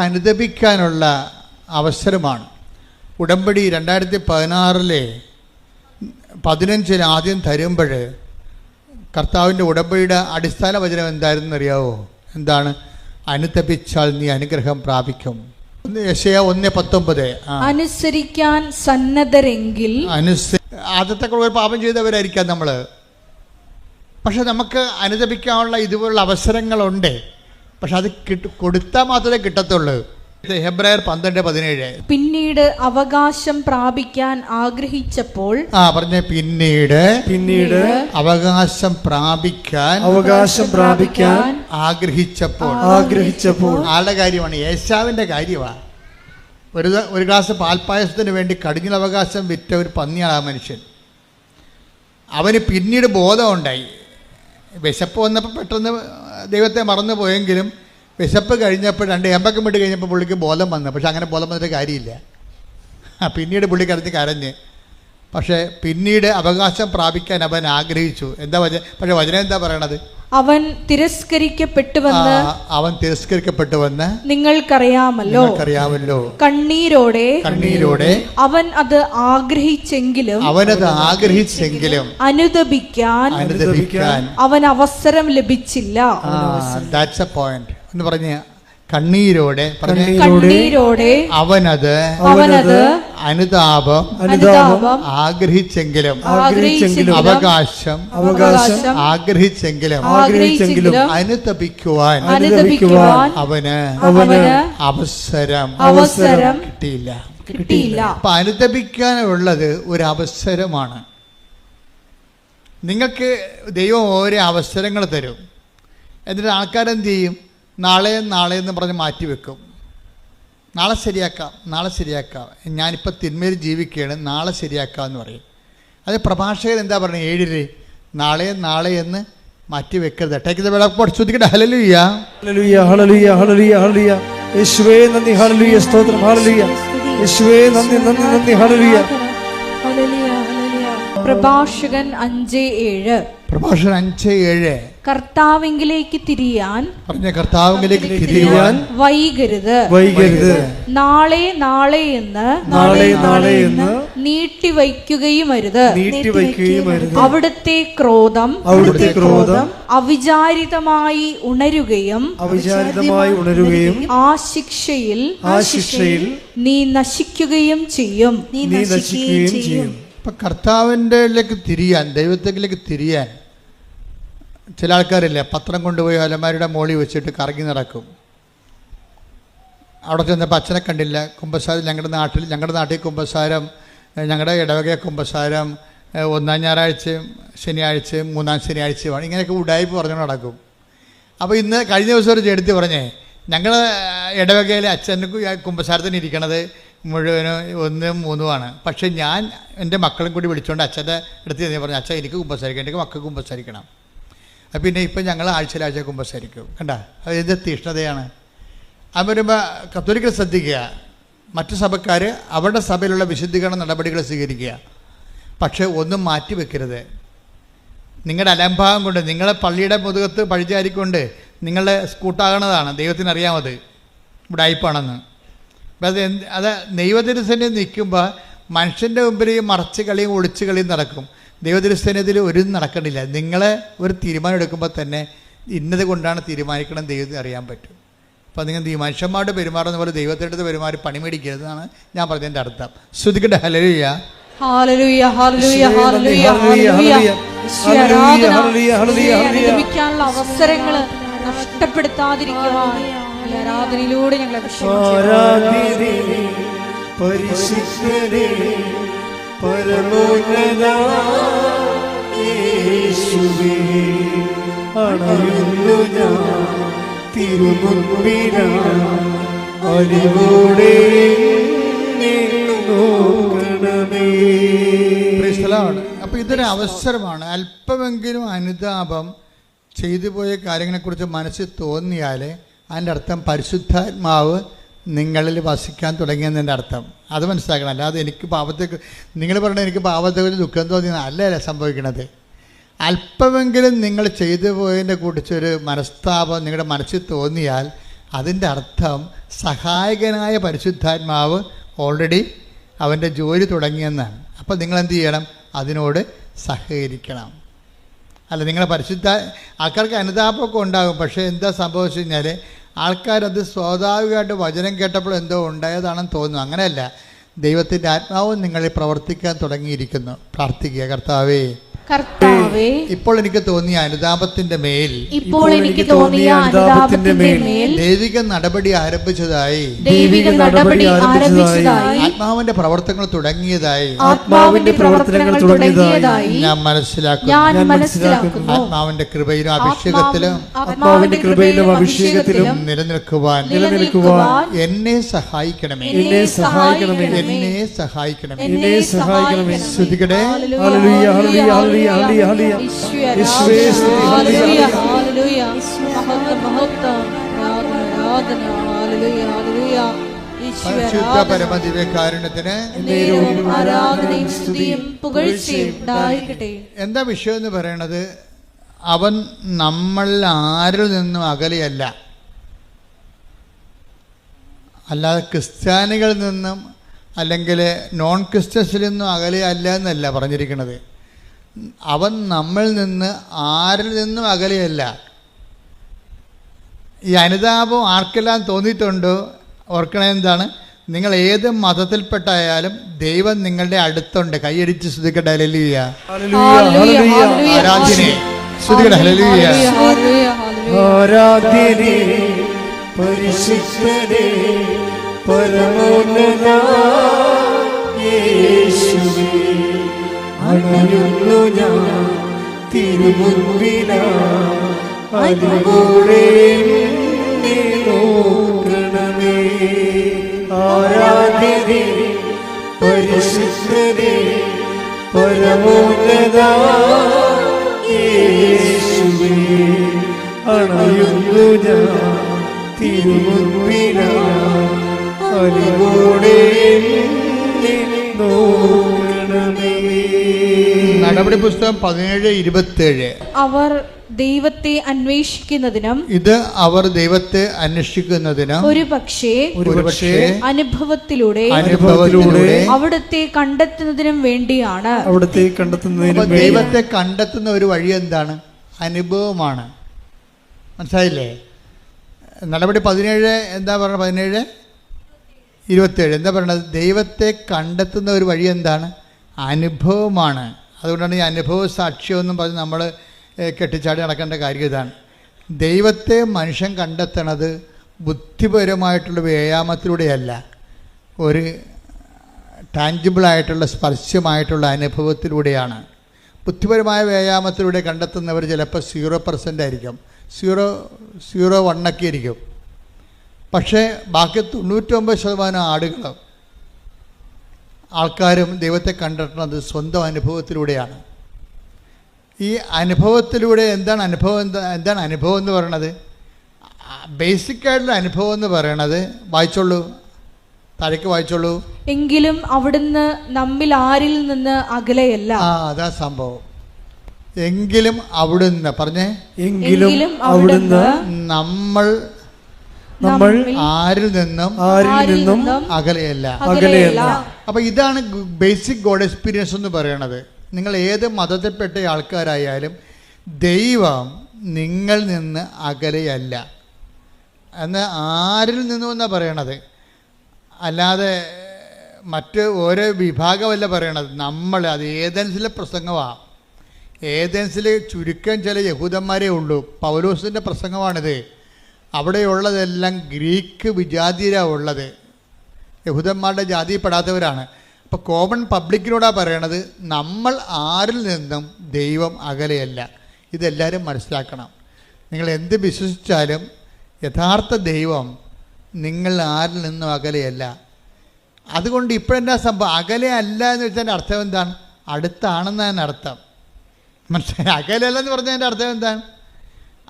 അനുദപിക്കാനുള്ള അവസരമാണ്. ഉടമ്പടി 2016 15 ആദ്യം തരുമ്പോൾ കർത്താവിൻ്റെ ഉടമ്പടിയുടെ അടിസ്ഥാന വചനം എന്തായിരുന്നു അറിയാവോ? എന്താണ്? അനുദപിച്ചാൽ നീ അനുഗ്രഹം പ്രാപിക്കും. യെശയ്യാ 1:19. അനുസരിക്കാൻ സന്നദ്ധരെങ്കിൽ. ആദ്യത്തെ ഒരു പാപം ചെയ്തവരായിരിക്കാം നമ്മൾ, പക്ഷെ നമുക്ക് അനുദപിക്കാനുള്ള ഇതുപോലുള്ള അവസരങ്ങളുണ്ട്. പക്ഷെ അത് കൊടുത്താൽ മാത്രമേ കിട്ടത്തുള്ളൂ. ഹെബ്രായർ 12:17. പിന്നീട് അവകാശം പ്രാപിക്കാൻ ആഗ്രഹിച്ചപ്പോൾ. പിന്നീട് അവകാശം പ്രാപിക്കാൻ ആഗ്രഹിച്ചപ്പോൾ ആളുടെ കാര്യമാണ്, ഏശാവിന്റെ കാര്യമാണ്. ഒരു ഗ്ലാസ് പാൽപ്പായസത്തിന് വേണ്ടി കടിഞ്ഞൽ അവകാശം വിറ്റ ഒരു പന്നിയാണ് ആ മനുഷ്യൻ. അവന് പിന്നീട് ബോധമുണ്ടായി. വിശപ്പ് വന്നപ്പോൾ പെട്ടെന്ന് ദൈവത്തെ മറന്നു പോയെങ്കിലും വിശപ്പ് കഴിഞ്ഞപ്പോൾ 2 ഏമ്പക്കം വിട്ട് കഴിഞ്ഞപ്പോൾ പുള്ളിക്ക് ബോധം വന്നു. പക്ഷെ അങ്ങനെ ബോധം വന്നിട്ട് കാര്യമില്ല. പിന്നീട് പുള്ളി കടന്ന് കരഞ്ഞ്. പക്ഷേ പിന്നീട് അവകാശം പ്രാപിക്കാൻ അവൻ ആഗ്രഹിച്ചു. എന്താ പക്ഷെ വചനം എന്താ പറയണത്? അവൻ തിരസ്കരിക്കപ്പെട്ടുവെന്ന് നിങ്ങൾക്കറിയാമല്ലോ. കണ്ണീരോടെ അവൻ അത് ആഗ്രഹിച്ചെങ്കിലും അനുദപിക്കാൻ അവൻ അവസരം ലഭിച്ചില്ല. That's a point. എന്ന് പറഞ്ഞ കണ്ണീരോടെ അവനത് അനുതാപം ആഗ്രഹിച്ചെങ്കിലും അവകാശം ആഗ്രഹിച്ചെങ്കിലും അനുതപിക്കുവാൻ അവന് അവസരം കിട്ടിയില്ല. അപ്പൊ അനുതപിക്കാനുള്ളത് ഒരു അവസരമാണ്. നിങ്ങൾക്ക് ദൈവം ഓരോ അവസരങ്ങൾ തരും. എന്നിട്ട് ആൾക്കാരെന്ത് ചെയ്യും? നാളെ എന്ന് പറഞ്ഞ് മാറ്റിവെക്കും. നാളെ ശരിയാക്കാം. ഞാനിപ്പോൾ തിന്മയിൽ ജീവിക്കുകയാണ്, നാളെ ശരിയാക്കാം എന്ന് പറയും. അത് പ്രഭാഷകൻ എന്താ പറയുന്നത്? 7 നാളെ എന്ന് മാറ്റിവെക്കരുത്. Take the word of God. സ്തുതിക്കട്ടെ. ഹല്ലേലൂയ, ഹല്ലേലൂയ, ഹല്ലേലൂയ, ഹല്ലേലൂയ, ഹല്ലേലൂയ. യേശുവേ നന്ദി, ഹല്ലേലൂയ, സ്തോത്രം, ഹല്ലേലൂയ. യേശുവേ നന്ദി, ഹല്ലേലൂയ. പ്രഭാഷകൻ 5:7. കർത്താവിലേക്ക് തിരിയാൻ വൈകരുത്. നാളെ എന്ന് നീട്ടിവയ്ക്കുകയും അരുത്. അവിടുത്തെ ക്രോധം അവിചാരിതമായി ഉണരുകയും ആ ശിക്ഷയിൽ നീ നശിക്കുകയും ചെയ്യും. ഇപ്പം കർത്താവിൻ്റെലേക്ക് തിരിയാൻ, ദൈവത്തിലേക്ക് തിരിയാൻ ചില ആൾക്കാരില്ലേ, പത്രം കൊണ്ടുപോയി അലമാരിയുടെ മോളിൽ വെച്ചിട്ട് കറങ്ങി നടക്കും. അവിടെ ചെന്നപ്പോൾ അച്ഛനെ കണ്ടില്ല. കുമ്പസാരം ഞങ്ങളുടെ നാട്ടിൽ കുമ്പസാരം, ഞങ്ങളുടെ ഇടവക കുമ്പസാരം 1-ാം ഞായറാഴ്ചയും ശനിയാഴ്ചയും 3-ാം ശനിയാഴ്ചയുമാണ്. ഇങ്ങനെയൊക്കെ ഉടായ്പ പറഞ്ഞു നടക്കും. അപ്പോൾ കഴിഞ്ഞ ദിവസം ഒരു ചെടുത്തി പറഞ്ഞേ, ഞങ്ങളുടെ ഇടവകയിലെ അച്ഛന് കുമ്പസാരത്തിന് ഇരിക്കണത് മുഴുവനും 1, 3 പക്ഷേ ഞാൻ എൻ്റെ മക്കളും കൂടി വിളിച്ചുകൊണ്ട് അച്ഛൻ്റെ അടുത്ത് ഞാൻ പറഞ്ഞു, അച്ഛൻ എനിക്ക് കുമ്പസാരിക്കണം, എനിക്ക് മക്കൾക്ക് കുമ്പസാരിക്കണം. പിന്നെ ഇപ്പം ഞങ്ങൾ ആഴ്ച കുമ്പസാരിക്കും. കണ്ട, അത് എന്ത് തീഷ്ണതയാണ്. അത് വരുമ്പോൾ കത്തോലിക്കൽ ശ്രദ്ധിക്കുക, മറ്റു സഭക്കാർ അവരുടെ സഭയിലുള്ള വിശുദ്ധീകരണ നടപടികൾ സ്വീകരിക്കുക. പക്ഷേ ഒന്നും മാറ്റി വെക്കരുത്. നിങ്ങളുടെ അലംഭാവം കൊണ്ട്, നിങ്ങളെ പള്ളിയുടെ മുതുകത്ത് പഴിചാരിക്കൊണ്ട് നിങ്ങളുടെ സ്കൂട്ടാകണതാണ്. ദൈവത്തിനറിയാമത് ഇവിടെ അയപ്പാണെന്ന്. അത് ദൈവത്തിരുസേന നിൽക്കുമ്പോൾ മനുഷ്യൻ്റെ മുമ്പിൽ ഈ മറച്ച് കളിയും ഒളിച്ചു കളിയും നടക്കും. ദൈവത്തിരുസേനത്തിൽ ഒരു നടക്കണില്ല. നിങ്ങളെ ഒരു തീരുമാനം എടുക്കുമ്പോൾ തന്നെ ഇന്നത് കൊണ്ടാണ് തീരുമാനിക്കണം ദൈവത്തിന് അറിയാൻ പറ്റും. അപ്പോൾ നിങ്ങൾ മനുഷ്യന്മാരുടെ പെരുമാറുന്ന പോലെ ദൈവത്തിൻ്റെ അടുത്ത് പെരുമാറി പണിമേടിക്കരുതെന്നാണ് ഞാൻ പറഞ്ഞതിൻ്റെ അർത്ഥം. ശ്രുതിക്കട്ടെ. ഹല്ലേലൂയ, ഹല്ലേലൂയ, ഹല്ലേലൂയ, ഹല്ലേലൂയ, ഹല്ലേലൂയ. അവസരങ്ങൾ നഷ്ടപ്പെടുത്താതിരിക്കുവാൻ ആരാധനയിലൂടെ ഞങ്ങളെ പരിശുദ്ധരേ പരമോന്നത യേശുവേ അണയുന്നു ഞാൻ തിരുമുൻപിനായി അറിവോടെ നോക്കണമേ. അപ്പോൾ ഇതൊരു അവസരമാണ്. അല്പമെങ്കിലും അനുതാപം ചെയ്തു പോയ കാര്യങ്ങളെക്കുറിച്ച് മനസ്സിൽ തോന്നിയാൽ അതിൻ്റെ അർത്ഥം പരിശുദ്ധാത്മാവ് നിങ്ങളിൽ വസിക്കാൻ തുടങ്ങിയെന്നതിൻ്റെ അർത്ഥം. അത് മനസ്സിലാക്കണം. അല്ലാതെ എനിക്ക് നിങ്ങൾ പറഞ്ഞാൽ എനിക്ക് പാപത്തെക്കുറിച്ച് ദുഃഖം തോന്നിയെന്ന് അല്ല സംഭവിക്കണത്. അല്പമെങ്കിലും നിങ്ങൾ ചെയ്തു പോയതിനെ കുറിച്ചൊരു മനസ്താപം നിങ്ങളുടെ മനസ്സിൽ തോന്നിയാൽ അതിൻ്റെ അർത്ഥം സഹായകനായ പരിശുദ്ധാത്മാവ് ഓൾറെഡി അവൻ്റെ ജോലി തുടങ്ങിയെന്നാണ്. അപ്പോൾ നിങ്ങളെന്ത് ചെയ്യണം? അതിനോട് സഹകരിക്കണം. അല്ല, നിങ്ങളെ ആൾക്കാർക്ക് അനുതാപമൊക്കെ ഉണ്ടാകും. പക്ഷേ എന്താ സംഭവിച്ചു കഴിഞ്ഞാൽ ആൾക്കാരത് സ്വാഭാവികമായിട്ട് വചനം കേട്ടപ്പോൾ എന്തോ ഉണ്ടായതാണെന്ന് തോന്നുന്നു. അങ്ങനെയല്ല, ദൈവത്തിൻ്റെ ആത്മാവും നിങ്ങളിൽ പ്രവർത്തിക്കാൻ തുടങ്ങിയിരിക്കുന്നു. പ്രാർത്ഥിക്കുക, കർത്താവേ, ഇപ്പോൾ എനിക്ക് തോന്നിയ അനുതാപത്തിന്റെ മേൽ ദൈവിക നടപടി ആരംഭിച്ചതായി, ആത്മാവിന്റെ പ്രവർത്തനങ്ങൾ തുടങ്ങിയതായി ഞാൻ മനസ്സിലാക്കുന്നു. ആത്മാവിന്റെ കൃപയിലും അഭിഷേകത്തിലും നിലനിൽക്കുവാൻ എന്നെ സഹായിക്കണമേ. ശ്രുതികടെ പരമദിവ്യകാരുണ്യത്തിന് എന്താ വിഷയം എന്ന് പറയണത്? അവൻ നമ്മൾ ആരിൽ നിന്നും അകലെയല്ല. അല്ലാതെ ക്രിസ്ത്യാനികളിൽ നിന്നും അല്ലെങ്കിൽ നോൺ ക്രിസ്ത്യൻസിൽ നിന്നും അകലെയല്ല എന്നല്ല പറഞ്ഞിരിക്കുന്നത്. അവൻ നമ്മളിൽ നിന്ന് ആരിൽ നിന്നും അകലെയല്ല. ഈ അനുതാപം ആർക്കെല്ലാം തോന്നിയിട്ടുണ്ടോ ഓർക്കണേ എന്താണ്? നിങ്ങൾ ഏത് മതത്തിൽപ്പെട്ടായാലും ദൈവം നിങ്ങളുടെ അടുത്തുണ്ട്. കൈയടിച്ച് ശ്രുതിക്കട്ടെ, ഹല്ലേലൂയ. ആരാധനയെ ശ്രുതിക്കട്ടെ, ഹല്ലേലൂയ. ആരാധ്യനേ പരിശുദ്ധനേ പരമോന്നത യേശുവേ, അണയുന്നു ഞാൻ തിരുമുൻപിനായി, അതിലൂടെ എന്നെ നോക്കണമേ. ആരാധ്യനേ പരിശുദ്ധനേ പരമോന്നത യേശുവേ, അണയുന്നു ഞാൻ തിരുമുൻപിനായി, അതിലൂടെ എന്നെ നോക്കണമേ. നടപടി പുസ്തകം 17:27. അവർ ദൈവത്തെ അന്വേഷിക്കുന്നതിനും അവർ ദൈവത്തെ അന്വേഷിക്കുന്നതിനും ഒരുപക്ഷേ അനുഭവത്തിലൂടെ അവിടുത്തെ കണ്ടെത്തുന്നതിനും വേണ്ടിയാണ്. ദൈവത്തെ കണ്ടെത്തുന്ന ഒരു വഴി എന്താണ്? അനുഭവമാണ്. മനസ്സിലായില്ലേ? നടപടി 17 എന്താ പറഞ്ഞത്? 17:27 എന്താ പറയണത്? ദൈവത്തെ കണ്ടെത്തുന്ന ഒരു വഴി എന്താണ്? അനുഭവമാണ്. അതുകൊണ്ടാണ് ഈ അനുഭവ സാക്ഷ്യമെന്നും പറഞ്ഞ് നമ്മൾ കെട്ടിച്ചാടി നടക്കേണ്ട കാര്യം ഇതാണ്. ദൈവത്തെ മനുഷ്യൻ കണ്ടെത്തണത് ബുദ്ധിപരമായിട്ടുള്ള വ്യായാമത്തിലൂടെയല്ല, ഒരു ടാഞ്ചിബിളായിട്ടുള്ള സ്പർശ്യമായിട്ടുള്ള അനുഭവത്തിലൂടെയാണ്. ബുദ്ധിപരമായ വ്യായാമത്തിലൂടെ കണ്ടെത്തുന്നവർ ചിലപ്പോൾ 0% ആയിരിക്കും, 0.1 ആയിരിക്കും. പക്ഷേ ബാക്കി 99% ആൾക്കാരും ദൈവത്തെ കണ്ടെത്തുന്നത് സ്വന്തം അനുഭവത്തിലൂടെയാണ്. ഈ അനുഭവത്തിലൂടെ എന്താണ് അനുഭവം എന്ന് പറയണത്? ബേസിക്കായിട്ടുള്ള അനുഭവം എന്ന് പറയണത്, വായിച്ചോളൂ, താഴേക്ക് വായിച്ചോളൂ. എങ്കിലും അവിടുന്ന് നമ്മിൽ ആരിൽ നിന്ന് അകലെയല്ല. അതാ സംഭവം. എങ്കിലും അവിടുന്ന് പറഞ്ഞേ, എങ്കിലും അവിടുന്ന് നമ്മൾ ആരിൽ നിന്നും അകലെയല്ല. അപ്പൊ ഇതാണ് ബേസിക് ഗോഡ് എക്സ്പീരിയൻസ് എന്ന് പറയണത്. നിങ്ങൾ ഏത് മതത്തിൽപ്പെട്ട ആൾക്കാരായാലും ദൈവം നിങ്ങൾ നിന്ന് അകലെയല്ല എന്ന് ആരിൽ നിന്നും എന്നാണ് പറയണത്. അല്ലാതെ മറ്റ് ഓരോ വിഭാഗമല്ല പറയണത്. നമ്മൾ അത് ഏതൻസിലെ പ്രസംഗമാണ്. ഏതൻസിൽ ചുരുക്കം ചില യഹൂദന്മാരേ ഉള്ളൂ. പൗലോസിൻ്റെ പ്രസംഗമാണിത്. അവിടെയുള്ളതെല്ലാം ഗ്രീക്ക് വിജാതിയരാണ് ഉള്ളത്, യഹൂദന്മാരുടെ ജാതിയിൽപ്പെടാത്തവരാണ്. അപ്പോൾ കോമൺ പബ്ലിക്കിനോടാണ് പറയണത്, നമ്മൾ ആരിൽ നിന്നും ദൈവം അകലെയല്ല. ഇതെല്ലാവരും മനസ്സിലാക്കണം. നിങ്ങൾ എന്ത് വിശ്വസിച്ചാലും യഥാർത്ഥ ദൈവം നിങ്ങൾ ആരിൽ നിന്നും അകലെയല്ല. അതുകൊണ്ട് ഇപ്പോഴെന്താ സംഭവം? അകലെ അല്ല എന്ന് വെച്ചാൽ അർത്ഥം എന്താണ്? അടുത്താണെന്നതിന് അർത്ഥം. മനസ്സിലായി? അകലെയല്ലെന്ന് പറഞ്ഞതിൻ്റെ അർത്ഥം എന്താണ്?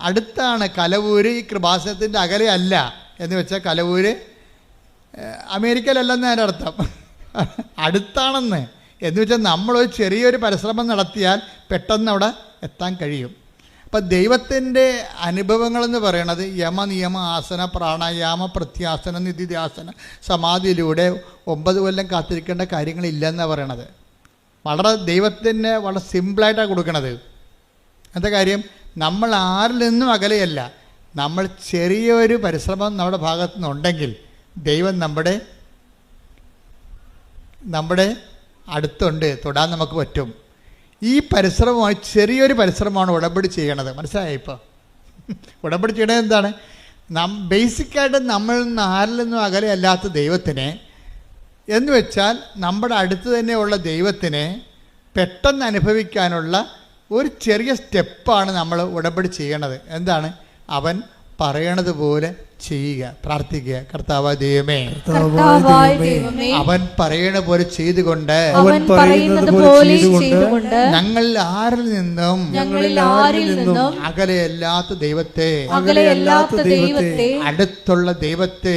അടുത്താണ്. കലവൂര് ഈ കൃപാസനത്തിൻ്റെ അകലെ അല്ല എന്ന് വെച്ചാൽ കലവൂര് അമേരിക്കയിലല്ലെന്ന് അതിൻ്റെ അർത്ഥം. അടുത്താണെന്ന് എന്ന് വെച്ചാൽ നമ്മളൊരു ചെറിയൊരു പരിശ്രമം നടത്തിയാൽ പെട്ടെന്ന് അവിടെ എത്താൻ കഴിയും. അപ്പം ദൈവത്തിൻ്റെ അനുഭവങ്ങളെന്ന് പറയണത് യമ നിയമ ആസന പ്രാണായാമ പ്രത്യാസന നിധിധ്യാസന സമാധിയിലൂടെ 9 കൊല്ലം കാത്തിരിക്കേണ്ട കാര്യങ്ങളില്ലെന്നാണ് പറയണത്. വളരെ ദൈവത്തിന് വളരെ സിമ്പിളായിട്ടാണ് കൊടുക്കണത്. എന്താ കാര്യം? നമ്മൾ ആരിൽ നിന്നും അകലെയല്ല. നമ്മൾ ചെറിയൊരു പരിശ്രമം നമ്മുടെ ഭാഗത്തു നിന്നുണ്ടെങ്കിൽ ദൈവം നമ്മുടെ അടുത്തുണ്ട്, തൊടാൻ നമുക്ക് പറ്റും. ഈ പരിശ്രമമായി ചെറിയൊരു പരിശ്രമമാണ് ഉടമ്പടി ചെയ്യണത്. മനസ്സിലായോ? ഇപ്പോൾ ഉടമ്പടി ചെയ്യണത് എന്താണ്? ബേസിക്കായിട്ട് നമ്മളിൽ നിന്ന് ആരിൽ നിന്നും അകലെയല്ലാത്ത ദൈവത്തിനെ എന്ന് വെച്ചാൽ നമ്മുടെ അടുത്ത് തന്നെയുള്ള ദൈവത്തിനെ പെട്ടെന്ന് അനുഭവിക്കാനുള്ള ഒരു ചെറിയ സ്റ്റെപ്പാണ് നമ്മൾ ഉടമ്പടി ചെയ്യണത്. എന്താണ്? അവൻ പറയണത് പോലെ ചെയ്യുക, പ്രാർത്ഥിക്കുക. കർത്താവായ ദൈവമേ, അവൻ പറയണ പോലെ ചെയ്തുകൊണ്ട് ഞങ്ങളിൽ ആരിൽ നിന്നും അകലെയല്ലാത്ത ദൈവത്തെ, അടുത്തുള്ള ദൈവത്തെ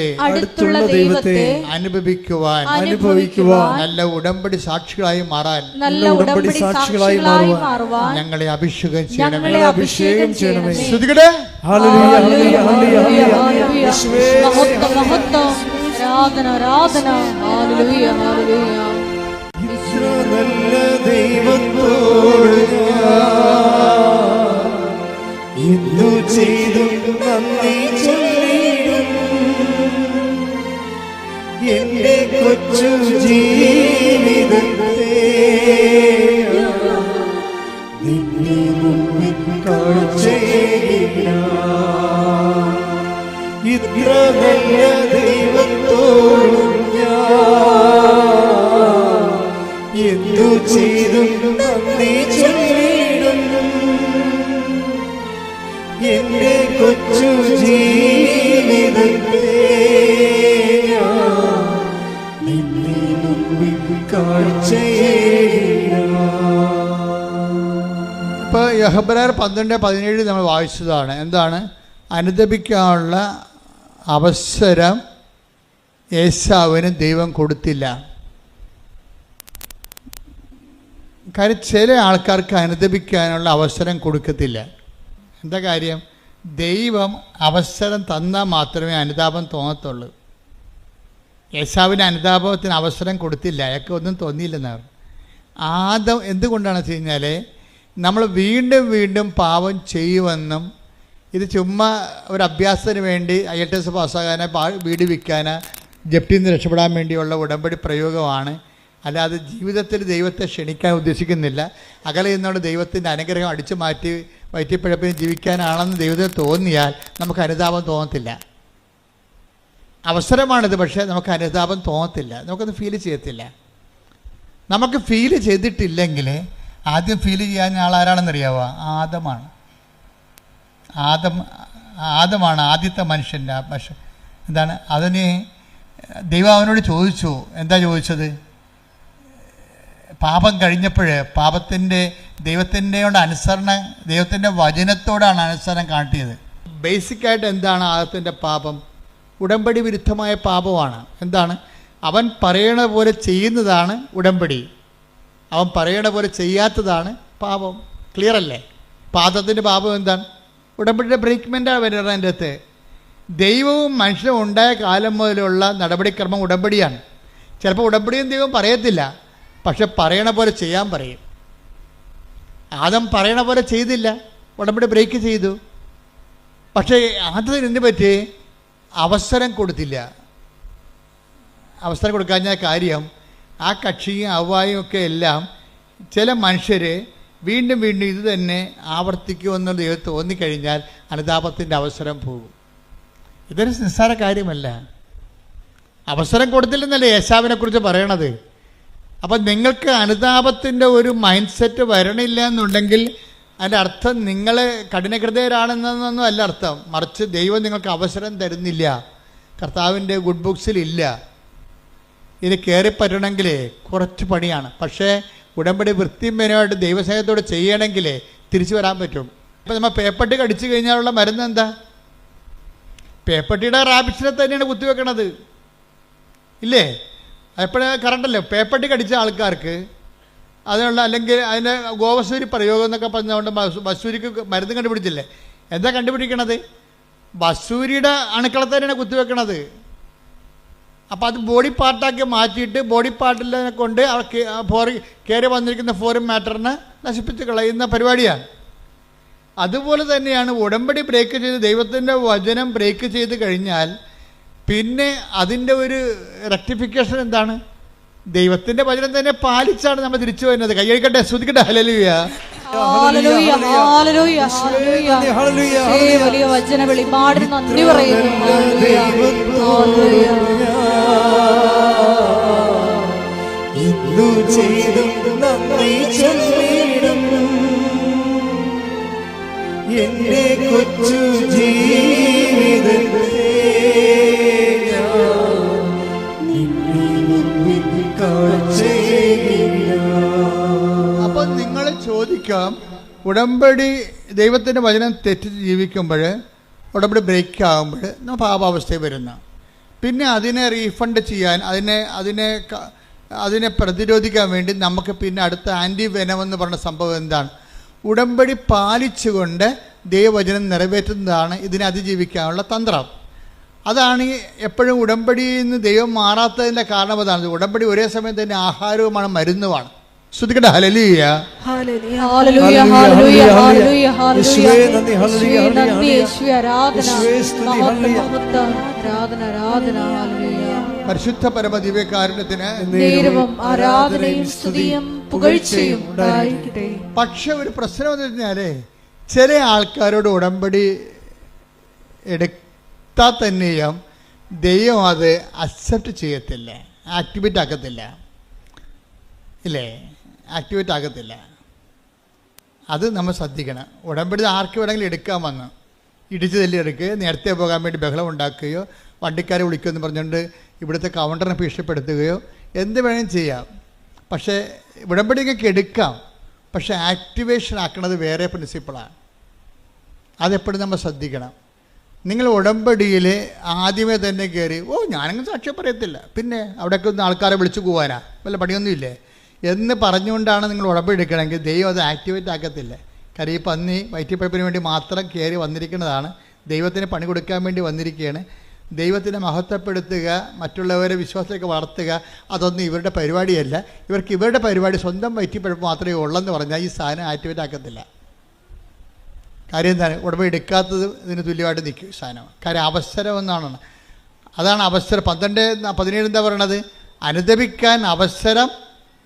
അനുഭവിക്കുവാൻ നല്ല ഉടമ്പടി സാക്ഷികളായി മാറാൻ ഞങ്ങളെ അഭിഷേകം ചെയ്യണമേ. ശ്രുതികടേ എന്തു ചെയ്തു നന്ദി ചൊല്ലിടും എന്റെ കൊച്ചു ജീവിതത്തെ നിന്നെ മുമ്പിൽ കാഴ്ചയില്ല. ഇത്ര നല്ല ദൈവത്തോടും ഞാൻ എന്തു ചെയ്തും നന്ദി ചൊല്ലിടും എന്റെ കൊച്ചു ജീവിതത്തെ നിന്നെ മുമ്പിൽ കാഴ്ചയില്ല. ഇപ്പോൾ യഹബ്രായർ 12:17 നമ്മൾ വായിച്ചതാണ്. എന്താണ്? അനുദപിക്കാനുള്ള അവസരം ഏശാവിന് ദൈവം കൊടുത്തില്ല. കാര്യം ചില ആൾക്കാർക്ക് അനുദപിക്കാനുള്ള അവസരം കൊടുക്കത്തില്ല. എന്താ കാര്യം? ദൈവം അവസരം തന്നാൽ മാത്രമേ അനുതാപം തോന്നത്തുള്ളൂ. ഏശാവിന് അനുതാപത്തിന് അവസരം കൊടുത്തില്ല, അയാൾക്ക് ഒന്നും തോന്നിയില്ലെന്നാണ്. എന്തുകൊണ്ടാണെന്ന് വെച്ച് കഴിഞ്ഞാൽ നമ്മൾ വീണ്ടും വീണ്ടും പാപം ചെയ്യുമെന്നും ഇത് ചുമ്മാ ഒരു അഭ്യാസത്തിന് വേണ്ടി IELTS പാസ്സാകാനോ വീട് വിൽക്കാനോ ജപ്തിയിൽ നിന്ന് രക്ഷപ്പെടാൻ വേണ്ടിയുള്ള ഉടമ്പടി പ്രയോഗമാണ്. അല്ലാതെ ജീവിതത്തിൽ ദൈവത്തെ ക്ഷണിക്കാൻ ഉദ്ദേശിക്കുന്നില്ല. അകലെ നിന്നുള്ള ദൈവത്തിൻ്റെ അനുഗ്രഹം അടിച്ചു മാറ്റി വയറ്റിപ്പിഴപ്പിന് ജീവിക്കാനാണെന്ന് ദൈവത്തിന് തോന്നിയാൽ നമുക്ക് അനുതാപം തോന്നത്തില്ല. അവസരമാണിത്, പക്ഷേ നമുക്ക് അനുതാപം തോന്നത്തില്ല, നമുക്കത് ഫീൽ ചെയ്യത്തില്ല. നമുക്ക് ഫീൽ ചെയ്തിട്ടില്ലെങ്കിൽ ആദ്യം ഫീൽ ചെയ്യാൻ ആളാരാണെന്നറിയാവോ? ആദമാണ് ആദ്യത്തെ മനുഷ്യൻ്റെ പക്ഷെ എന്താണ് അതിന് ദൈവം അവനോട് ചോദിച്ചു. എന്താ ചോദിച്ചത്? പാപം കഴിഞ്ഞപ്പോൾ ദൈവത്തിൻ്റെ അനുസരണം, ദൈവത്തിൻ്റെ വചനത്തോടാണ് അനുസരണം കാട്ടിയത്. ബേസിക്കായിട്ട് എന്താണ് ആദത്തിൻ്റെ പാപം? ഉടമ്പടി വിരുദ്ധമായ പാപമാണ്. എന്താണ്? അവൻ പറയണ പോലെ ചെയ്യുന്നതാണ് ഉടമ്പടി, അവൻ പറയണ പോലെ ചെയ്യാത്തതാണ് പാപം. ക്ലിയർ അല്ലേ? പാദത്തിൻ്റെ പാപം എന്താണ്? ഉടമ്പടിയുടെ ബ്രേക്ക്മെൻറ്റാണ് വരുന്നത്. അതിൻ്റെ അകത്ത് ദൈവവും മനുഷ്യനും ഉണ്ടായ കാലം മുതലുള്ള നടപടിക്രമം ഉടമ്പടിയാണ്. ചിലപ്പോൾ ഉടമ്പടിയും ദൈവം പറയത്തില്ല, പക്ഷെ പറയണ പോലെ ചെയ്യാൻ പറയും. ആദം പറയണ പോലെ ചെയ്തില്ല, ഉടമ്പടി ബ്രേക്ക് ചെയ്തു. പക്ഷേ ആദത്തിന് എന്ത് പറ്റി? അവസരം കൊടുത്തില്ല. അവസരം കൊടുക്കാഞ്ഞ കാര്യം ആ കക്ഷിയും അവ്വായും ഒക്കെ എല്ലാം ചില മനുഷ്യർ വീണ്ടും വീണ്ടും ഇത് തന്നെ ആവർത്തിക്കുമെന്നുള്ള ദൈവം തോന്നിക്കഴിഞ്ഞാൽ അനുതാപത്തിൻ്റെ അവസരം പോകും. ഇതൊരു നിസ്സാര കാര്യമല്ല. അവസരം കൊടുത്തില്ലെന്നല്ലേ ഏശാവിനെ കുറിച്ച് പറയണത്. അപ്പം നിങ്ങൾക്ക് അനുതാപത്തിൻ്റെ ഒരു മൈൻഡ് സെറ്റ് വരണില്ല എന്നുണ്ടെങ്കിൽ അതിൻ്റെ അർത്ഥം നിങ്ങൾ കഠിനഹൃദയരാണെന്നൊന്നും അല്ല അർത്ഥം. മറിച്ച് ദൈവം നിങ്ങൾക്ക് അവസരം തരുന്നില്ല, കർത്താവിൻ്റെ ഗുഡ് ബുക്സിലില്ല. ഇത് കയറിപ്പറ്റണമെങ്കിൽ കുറച്ച് പണിയാണ്. പക്ഷേ ഉടമ്പടി വൃത്തിമേനമായിട്ട് ദൈവസ്നേഹത്തോട് ചെയ്യണമെങ്കിൽ തിരിച്ചു വരാൻ പറ്റും. ഇപ്പം നമ്മൾ പേപ്പട്ടി കടിച്ചു കഴിഞ്ഞാലുള്ള മരുന്ന് എന്താ? പേപ്പട്ടിയുടെ റാബിസിനെ തന്നെയാണ് കുത്തിവെക്കണത്, ഇല്ലേ? എപ്പോഴും കറണ്ടല്ലോ. പേപ്പട്ടി കടിച്ച ആൾക്കാർക്ക് അതിനുള്ള, അല്ലെങ്കിൽ അതിൻ്റെ ഗോവസൂരി പ്രയോഗം എന്നൊക്കെ പറഞ്ഞുകൊണ്ട് വസൂരിക്ക് മരുന്ന് കണ്ടുപിടിച്ചില്ലേ? എന്താ കണ്ടുപിടിക്കണത്? വസൂരിയുടെ അണുക്കളെ തന്നെയാണ് കുത്തിവെക്കണത്. അപ്പോൾ അത് ബോഡി പാർട്ടാക്കി മാറ്റിയിട്ട് ബോഡി പാർട്ടിനെ കൊണ്ട് കയറി വന്നിരിക്കുന്ന ഫോറിൻ മാറ്ററിനെ നശിപ്പിച്ച് കളയുന്ന പരിപാടിയാണ്. അതുപോലെ തന്നെയാണ് ഉടമ്പടി ബ്രേക്ക് ചെയ്ത് ദൈവത്തിൻ്റെ വചനം ബ്രേക്ക് ചെയ്ത് കഴിഞ്ഞാൽ പിന്നെ അതിൻ്റെ ഒരു റെക്ടിഫിക്കേഷൻ എന്താണ്? ദൈവത്തിൻ്റെ വചനം തന്നെ പാലിച്ചാണ് നമ്മൾ തിരിച്ചു വരുന്നത്. കൈയടിക്കട്ടെ, സ്തുതിക്കട്ടെ, ഹല്ലേലൂയ. ഹല്ലേലൂയ, ഹല്ലേലൂയ, ഹല്ലേലൂയ. വലിയ വചന വെളിപാടിന് നന്ദി പറയുന്നു. Hallelujah, hallelujah. ഇന്നു ചെയ്തും നന്ദി ചൊല്ലിടും എന്റെ കൊച്ചു ജീവിതത്തെ അപ്പം നിങ്ങൾ ചോദിക്കാം, ഉടമ്പടി ദൈവത്തിൻ്റെ വചനം തെറ്റിച്ച് ജീവിക്കുമ്പോൾ, ഉടമ്പടി ബ്രേക്ക് ആകുമ്പോൾ നമ്മൾ പാപാവസ്ഥയിൽ വരുന്ന, പിന്നെ അതിനെ റീഫണ്ട് ചെയ്യാൻ, അതിനെ പ്രതിരോധിക്കാൻ വേണ്ടി നമുക്ക് പിന്നെ അടുത്ത ആൻറ്റി വെനമെന്ന് പറഞ്ഞ സംഭവം എന്താണ്? ഉടമ്പടി പാലിച്ചുകൊണ്ട് ദൈവവചനം നിറവേറ്റുന്നതാണ് ഇതിനെ അതിജീവിക്കാനുള്ള തന്ത്രം. അതാണ് എപ്പോഴും ഉടമ്പടിയിൽ നിന്ന് ദൈവം മാറാത്തതിൻ്റെ കാരണം. അതാണ് ഉടമ്പടി ഒരേ സമയം തന്നെ ആഹാരവുമാണ് മരുന്നുമാണ്. ശ്രുതിക്കട്ടെ, ഹല്ലേലൂയ, ഹല്ലേലൂയ, ഹല്ലേലൂയ, ഹല്ലേലൂയ, ഹല്ലേലൂയ. നന്ദി യേശുവേ, ആരാധന, ആരാധന, ഹല്ലേലൂയ. പരിശുദ്ധ പരമ ദിവ്യകാരുണ്യത്തിന് ദൈവം ആരാധനയും സ്തുതിയും പുകഴ്ചയും ഉണ്ടായിരിക്കട്ടെ. പക്ഷെ ഒരു പ്രശ്നം എന്ന് പറഞ്ഞാലേ, ചില ആൾക്കാരോട് ഉടമ്പടി എടുത്താൽ തന്നെയും ദൈവം അത് അക്സെപ്റ്റ് ചെയ്യത്തില്ല, ആക്ടിവേറ്റ് ആക്കത്തില്ല, ഇല്ലേ? ആക്ടിവേറ്റ് ആക്കത്തില്ല. അത് നമ്മൾ ശ്രദ്ധിക്കണം. ഉടമ്പടി ആർക്ക് വേണമെങ്കിലും എടുക്കാൻ വന്ന് ഇടിച്ചു തല്ലി എടുക്കുക, നേരത്തെ പോകാൻ വേണ്ടി ബഹളം ഉണ്ടാക്കുകയോ വണ്ടിക്കാരെ വിളിക്കുമെന്ന് പറഞ്ഞുകൊണ്ട് ഇവിടുത്തെ കൗണ്ടറിനെ ഭീഷണിപ്പെടുത്തുകയോ എന്ത് വേണമെങ്കിലും ചെയ്യാം. പക്ഷേ ഉടമ്പടി നിങ്ങൾക്ക് എടുക്കാം, പക്ഷേ ആക്ടിവേഷൻ ആക്കുന്നത് വേറെ പ്രിൻസിപ്പിളാണ്. അതെപ്പോഴും നമ്മൾ ശ്രദ്ധിക്കണം. നിങ്ങൾ ഉടമ്പടിയിൽ ആദ്യമേ തന്നെ കയറി ഞാനങ്ങ് സാക്ഷ്യം പറയത്തില്ല, പിന്നെ അവിടെയൊക്കെ ഒന്ന് ആൾക്കാരെ വിളിച്ചു പോകാനാ, വല്ല പണിയൊന്നുമില്ലേ എന്ന് പറഞ്ഞുകൊണ്ടാണ് നിങ്ങൾ ഉടമ്പടി എടുക്കണമെങ്കിൽ ദൈവം അത് ആക്ടിവേറ്റ് ആക്കത്തില്ല. കാര്യം ഈ പന്നി വയറ്റിപ്പഴപ്പിന് വേണ്ടി മാത്രം കയറി വന്നിരിക്കുന്നതാണ്, ദൈവത്തിന് പണി കൊടുക്കാൻ വേണ്ടി വന്നിരിക്കുകയാണ്. ദൈവത്തിനെ മഹത്വപ്പെടുത്തുക, മറ്റുള്ളവരെ വിശ്വാസത്തിലേക്ക് വളർത്തുക, അതൊന്നും ഇവരുടെ പരിപാടിയല്ല. ഇവരുടെ പരിപാടി സ്വന്തം വയറ്റിപ്പഴപ്പ് മാത്രമേ ഉള്ളെന്ന് പറഞ്ഞാൽ ഈ സാധനം ആക്ടിവേറ്റ് ആക്കത്തില്ല. കാര്യം എന്താണ്? ഉടമ്പടി എടുക്കാത്തത് ഇതിന് തുല്യമായിട്ട് നിൽക്കും സാധനം. കാര്യം അവസരം എന്നാണ്. അതാണ് അവസരം. 12:17 എന്താ പറയണത്? അനുദപിക്കാൻ അവസരം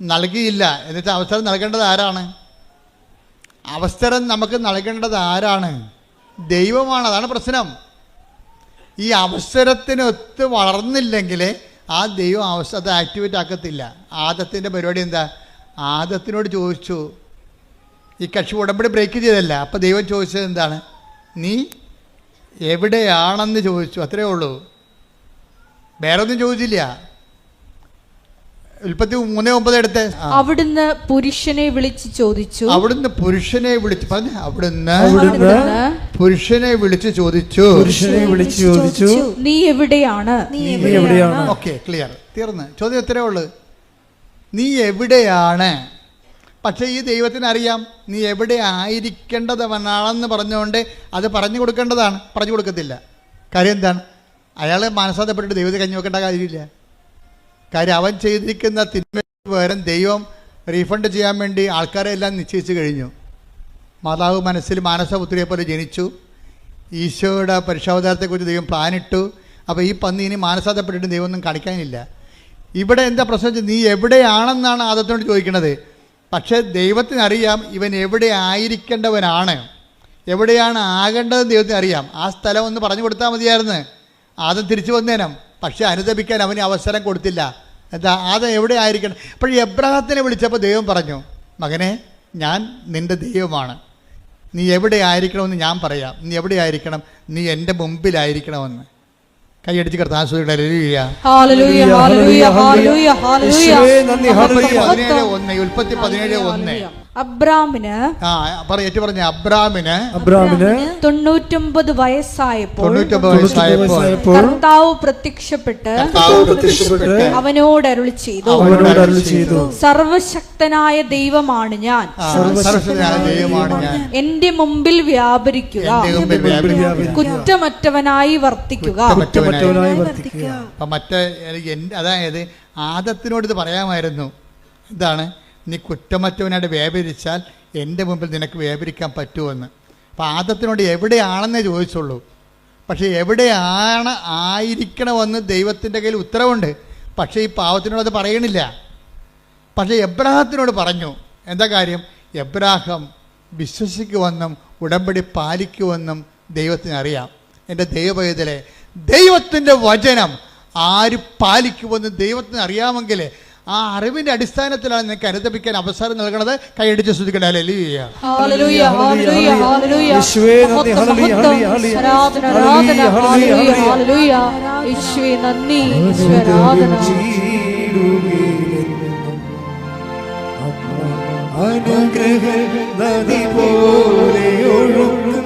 നൽകിയില്ല. എന്നിട്ട് അവസരം നൽകേണ്ടത് ആരാണ്? അവസരം നമുക്ക് നൽകേണ്ടത് ആരാണ്? ദൈവമാണ്. അതാണ് പ്രശ്നം. ഈ അവസരത്തിനൊത്ത് വളർന്നില്ലെങ്കിൽ ആ ദൈവം അത് ആക്ടിവേറ്റ് ആക്കത്തില്ല. ആദത്തിൻ്റെ പരിപാടി എന്താ? ആദത്തിനോട് ചോദിച്ചു, ഈ കക്ഷി ഉടമ്പടി ബ്രേക്ക് ചെയ്തല്ല, അപ്പോൾ ദൈവം ചോദിച്ചത് എന്താണ്? നീ എവിടെയാണെന്ന് ചോദിച്ചു, അത്രയേ ഉള്ളൂ, വേറെ ഒന്നും ചോദിച്ചില്ല. ഉൽപ്പത്തി 3:9 എടുത്ത്. അവിടുന്ന് പുരുഷനെ വിളിച്ച് ചോദിച്ചു. അവിടുന്ന് പുരുഷനെ വിളിച്ച് പറഞ്ഞു. അവിടുന്ന് പുരുഷനെ വിളിച്ച് ചോദിച്ചു. നീ എവിടെയാണ്? ഓക്കെ, ക്ലിയർ, തീർന്ന്. ചോദ്യം എത്രയേ ഉള്ളൂ, നീ എവിടെയാണ്. പക്ഷേ ഈ ദൈവത്തിന് അറിയാം നീ എവിടെ ആയിരിക്കേണ്ടവനാണെന്ന് പറഞ്ഞുകൊണ്ട് അത് പറഞ്ഞു കൊടുക്കേണ്ടതാണ്. പറഞ്ഞു കൊടുക്കത്തില്ല. കാര്യം എന്താണ്? അയാൾ മനസ്സാന്തപ്പെട്ടിട്ട് ദൈവത്തെ കഞ്ഞി വെക്കേണ്ട കാര്യമില്ല. കാര്യം അവൻ ചെയ്തിരിക്കുന്ന തിന്മയ്ക്ക് പകരം ദൈവം റീഫണ്ട് ചെയ്യാൻ വേണ്ടി ആൾക്കാരെ എല്ലാം നിശ്ചയിച്ചു കഴിഞ്ഞു. മാതാവ് മനസ്സിൽ മാനസപുത്രിയെ പോലെ ജനിച്ചു. ഈശോയുടെ പരിശോധനത്തെക്കുറിച്ച് ദൈവം പ്ലാനിട്ടു. അപ്പോൾ ഈ പന്നി ഇനി മാനസാന്തപ്പെട്ടിട്ട് ദൈവം ഒന്നും കാണിക്കാനില്ല. ഇവിടെ എന്താ പ്രശ്നം വെച്ചാൽ നീ എവിടെയാണെന്നാണ് ആദത്തിനോട് ചോദിക്കുന്നത്. പക്ഷേ ദൈവത്തിനറിയാം ഇവൻ എവിടെ ആയിരിക്കേണ്ടവനാണ്, എവിടെയാണ് ആകേണ്ടതെന്ന് ദൈവത്തിന് അറിയാം. ആ സ്ഥലം ഒന്ന് പറഞ്ഞു കൊടുത്താൽ മതിയായിരുന്നു, ആദം തിരിച്ചു വന്നേനം. പക്ഷേ അനുദപിക്കാൻ അവന് അവസരം കൊടുത്തില്ല. എന്താ? ആദം എവിടെ ആയിരിക്കണം. അപ്പോൾ എബ്രഹാത്തിനെ വിളിച്ചപ്പോൾ ദൈവം പറഞ്ഞു, മകനെ, ഞാൻ നിൻ്റെ ദൈവമാണ്, നീ എവിടെ ആയിരിക്കണമെന്ന് ഞാൻ പറയാം. നീ എവിടെ ആയിരിക്കണം? നീ എൻ്റെ മുമ്പിലായിരിക്കണമെന്ന്. കൈയടിച്ച് കർത്താൻ ഹല്ലേലൂയ, ഹല്ലേലൂയ, ഹല്ലേലൂയ, ഹല്ലേലൂയ. ഉൽപ്പത്തി 17:1. അബ്രാമിന് ഏറ്റു പറഞ്ഞ അബ്രാമിന് 99 വയസ്സായപ്പോൾ കർത്താവ് പ്രത്യക്ഷപ്പെട്ട് അവനോട് അരുളി ചെയ്തു, സർവശക്തനായ ദൈവമാണ് ഞാൻ, എന്റെ മുമ്പിൽ വ്യാപരിക്കുക, കുറ്റമറ്റവനായി വർത്തിക്കുക. അതായത് ആദത്തിനോട് ഇത് പറയാമായിരുന്നു, ഇതാണ് നീ കുറ്റമറ്റവനായിട്ട് വ്യാപരിച്ചാൽ എൻ്റെ മുമ്പിൽ നിനക്ക് വ്യാപരിക്കാൻ പറ്റുമെന്ന്. അപ്പം ആദത്തിനോട് എവിടെയാണെന്നേ ചോദിച്ചുള്ളൂ. പക്ഷേ എവിടെയാണ് ആയിരിക്കണമെന്ന് ദൈവത്തിൻ്റെ കയ്യിൽ ഉത്തരവുണ്ട്. പക്ഷേ ഈ പാവത്തിനോട് അത് പറയണില്ല. പക്ഷേ എബ്രാഹത്തിനോട് പറഞ്ഞു. എന്താ കാര്യം? എബ്രാഹം വിശ്വസിക്കുമെന്നും ഉടമ്പടി പാലിക്കുമെന്നും ദൈവത്തിന് അറിയാം. എൻ്റെ ദൈവപൈതലെ, ദൈവത്തിൻ്റെ വചനം ആര് പാലിക്കുമെന്ന് ദൈവത്തിന് അറിയാമെങ്കിൽ ആ അറിവിന്റെ അടിസ്ഥാനത്തിലാണ് നിനക്ക് അനുദപിക്കാൻ അവസരം നൽകണത്. കൈയടിച്ച് സ്തുതിക്കട്ടെ. ഹല്ലേലൂയ, ഹല്ലേലൂയ, ഹല്ലേലൂയ, ഹല്ലേലൂയ. യേശുവേ നന്ദി, ആരാധന. അനുഗ്രഹ നദി പോലെ ഒഴുകും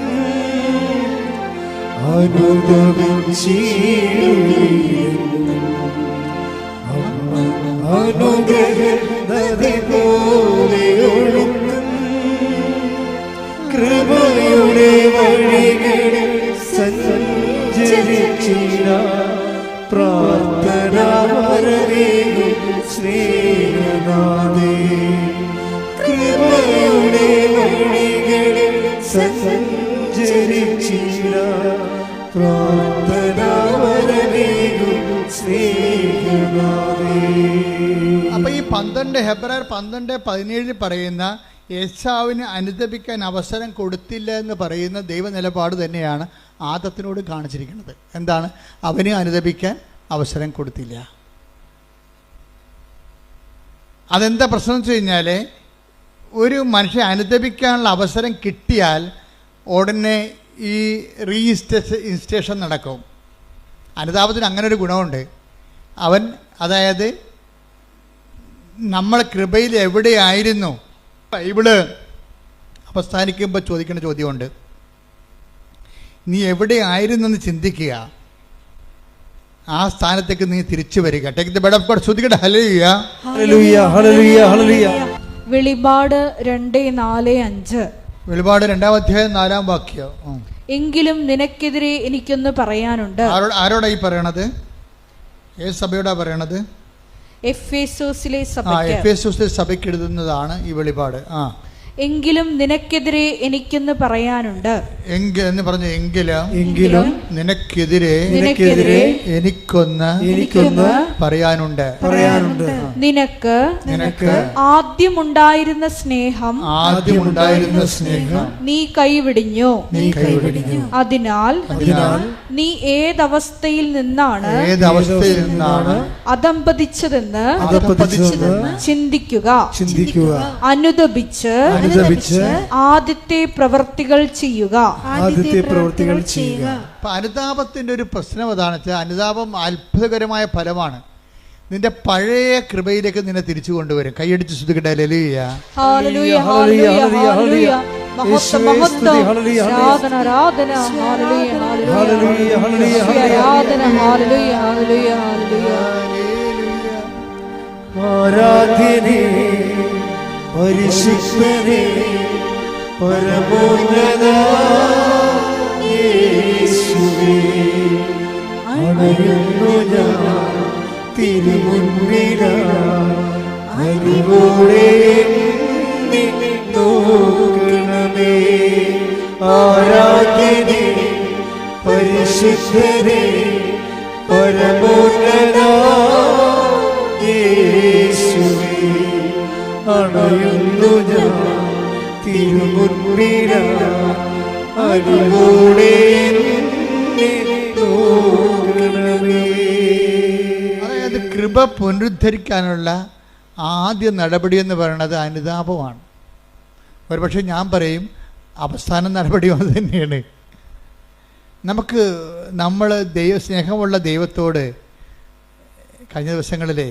അനുഗ്രഹ നദി പോലെ ഒഴുകും കൃപയുടെ വഴികളിൽ സഞ്ചരിച്ചിട പ്രാർത്ഥന വരവേകും സ്നേഹനാഥേ. കൃപയുടെ വഴികളിൽ സഞ്ചരിച്ചിട പ്രാർത്ഥന വരവേകും സ്നേഹനാഥേ. അപ്പൊ ഈ 12 ഹെബ്രായർ 12:17 പറയുന്ന യേശാവിന് അനുദപിക്കാൻ അവസരം കൊടുത്തില്ല എന്ന് പറയുന്ന ദൈവ നിലപാട് തന്നെയാണ് ആദത്തിനോട് കാണിച്ചിരിക്കുന്നത്. എന്താണ്? അവന് അനുദപിക്കാൻ അവസരം കൊടുത്തില്ല. അതെന്താ പ്രശ്നം എന്ന് വെച്ച് കഴിഞ്ഞാൽ, ഒരു മനുഷ്യൻ അനുദപിക്കാനുള്ള അവസരം കിട്ടിയാൽ ഉടനെ ഈ ഇൻസ്റ്റേഷൻ നടക്കും. അനുതാപത്തിന് അങ്ങനെ ഒരു ഗുണമുണ്ട്. അവൻ, അതായത് നമ്മൾ കൃപയിൽ എവിടെയായിരുന്നു, ബൈബിള് അവസാനിക്കുമ്പോൾ ചോദിക്കേണ്ട ചോദ്യമുണ്ട്, നീ എവിടെയായിരുന്നെന്ന് ചിന്തിക്കുക, ആ സ്ഥാനത്തേക്ക് നീ തിരിച്ചു വരിക. Take the bed of God. ശ്രുതികട്ടെ. ഹല്ലേലൂയ, ഹല്ലേലൂയ, ഹല്ലേലൂയ, ഹല്ലേലൂയ. വെളിപാട് 2:4-5. വെളിപാട് 2-ാം അധ്യായം 4-ാം വാക്യം. എങ്കിലും നിനക്കെതിരെ എനിക്കൊന്ന് പറയാനുണ്ട്. ആരോടാ ഈ പറയണത്? ഏത് സഭയോടാ പറയണത്? എഫേസോസിലെ സഭയ്ക്ക് എഴുതുന്നതാണ് ഈ വെളിപാട്. എങ്കിലും നിനക്കെതിരെ എനിക്കൊന്ന് പറയാനുണ്ട്. എന്ന് പറഞ്ഞു. എങ്കിലും നിനക്കെതിരെ എനിക്കൊന്ന് പറയാനുണ്ട്. നിനക്ക് ആദ്യമുണ്ടായിരുന്ന സ്നേഹം നീ കൈവിടിഞ്ഞു. അതിനാൽ നീ ഏതവസ്ഥയിൽ നിന്നാണ് അധംപതിച്ചതെന്ന് ചിന്തിക്കുക. അനുദപിച്ച് ആദ്യത്തെ പ്രവൃത്തികൾ ചെയ്യുക. അനുതാപത്തിന്റെ ഒരു പ്രശ്നം അതാണ് വെച്ചാൽ, അനുതാപം അത്ഭുതകരമായ ഫലമാണ്. നിന്റെ പഴയ കൃപയിലേക്ക് നിന്നെ തിരിച്ചു കൊണ്ടുവരും. കൈയടിച്ച് സ്തുതിക്കട്ടെ. ഹല്ലേലൂയ, ഹല്ലേലൂയ, ഹല്ലേലൂയ, ഹല്ലേലൂയ. മഹത്വം, മഹത്വം, ആരാധന, ആരാധന. ഹല്ലേലൂയ, ഹല്ലേലൂയ, ഹല്ലേലൂയ, ആരാധന. ഹല്ലേലൂയ, ഹല്ലേലൂയ, ഹല്ലേലൂയ. ആരാധനേ പരിശുദ്ധനേ പരമോന്നത യേശുവേ, അണയുന്നു ഞാൻ തിരുമുൻപിലായി, അറിവോടെ എന്നെ നോക്കണമേ. ആരാധനേ പരിശുദ്ധനേ പരമോന്നത യേശുവേ, അണയുന്നു ഞാൻ തിരുമുൻപിലായി, അറിവോടെ എന്നെ നോക്കണമേ. അതായത് കൃപ പുനരുദ്ധരിക്കാനുള്ള ആദ്യ നടപടി എന്ന് പറയുന്നത് അനുതാപമാണ്. ഒരുപക്ഷെ ഞാൻ പറയും അവസാന നടപടിയും അത് തന്നെയാണ്. നമ്മൾ സ്നേഹമുള്ള ദൈവത്തോട് കഴിഞ്ഞ ദിവസങ്ങളിലെ